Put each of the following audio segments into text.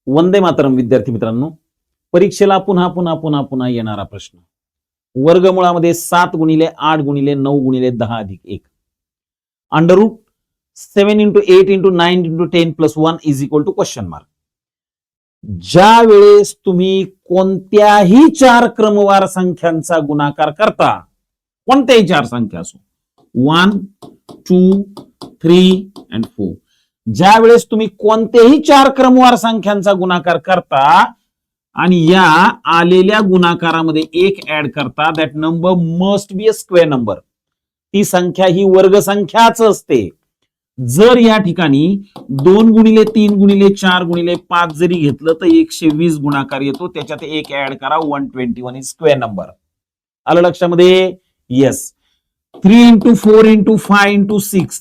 वंदे मातरम विद्यार्थी मित्रांनो, परीक्षेला पुन्हा पुन्हा पुन्हा पुन्हा येणारा प्रश्न. वर्गमुळामध्ये 7 गुणिले 8 गुणिले 9 गुणिले 10 अधिक 1 under route 7 into 8 into 9 into 10 plus 1 is equal to question mark. ज्या वेळेस तुम्ही कोणत्याही चार क्रमवार संख्यांचा गुणाकार करता, कोणत्याही चार संख्या असो 1 2 3 and 4, ज्या वेळेस तुम्ही कोणत्याही चार क्रमवार संख्यांचा गुणाकार करता आणि या आलेल्या गुणाकारामध्ये एक ऍड करता, that number must be a square number. ती संख्या ही वर्ग संख्याच असते. जर या ठिकाणी 2 गुणिले 3 गुणिले 4 गुणिले 5 जरी घेतलं तर 120 गुणाकार येतो. त्याच्यात एक ऍड करा, 121 इज स्क्वेअर नंबर. आलं लक्षामध्ये? येस. 3 into 4 into 5 into 6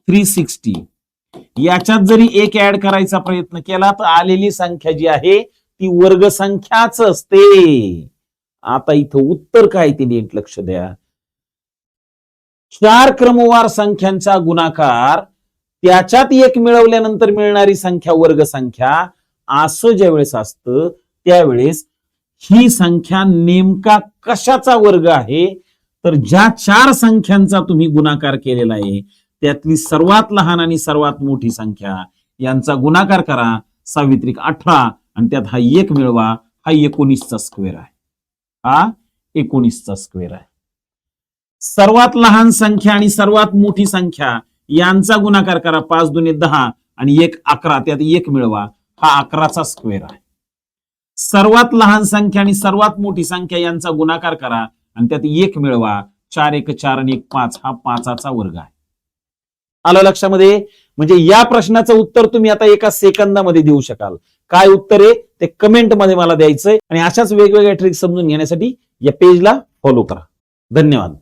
360. याच्यात जरी एक ऍड करायचा प्रयत्न केला तर आलेली संख्या जी आहे ती वर्ग संख्याच असते. आता इथं उत्तर काय ते नीट लक्ष द्या. चार क्रमवार संख्यांचा गुणाकार त्याच्यात एक मिळवल्यानंतर मिळणारी संख्या वर्ग संख्या असं ज्यावेळेस असतं त्यावेळेस ही संख्या नेमका कशाचा वर्ग आहे, तर ज्या चार संख्यांचा तुम्ही गुणाकार केलेला आहे त्यातली सर्वात लहान आणि सर्वात मोठी संख्या यांचा गुणाकार करा, 6 18 आणि त्यात हा 1 मिळवा. हा 19चा स्क्वेअर आहे. हा 19चा स्क्वेअर आहे. सर्वात लहान संख्या आणि सर्वात मोठी संख्या यांचा गुणाकार करा, 5 दुने 10 आणि 1 11, त्यात 1 मिळवा. हा 11चा स्क्वेअर आहे. सर्वात लहान संख्या आणि सर्वात मोठी संख्या यांचा गुणाकार करा आणि त्यात 1 मिळवा. 4 1 4 आणि 1 5, हा 5चा वर्ग आहे. आलं लक्षामध्ये? म्हणजे या प्रश्नाचं उत्तर तुम्ही आता एका सेकंदामध्ये देऊ शकाल. काय उत्तर आहे ते कमेंट मध्ये मला द्यायचंय आणि अशाच वेगवेगळ्या ट्रिक समजून घेण्यासाठी या पेजला फॉलो करा. धन्यवाद.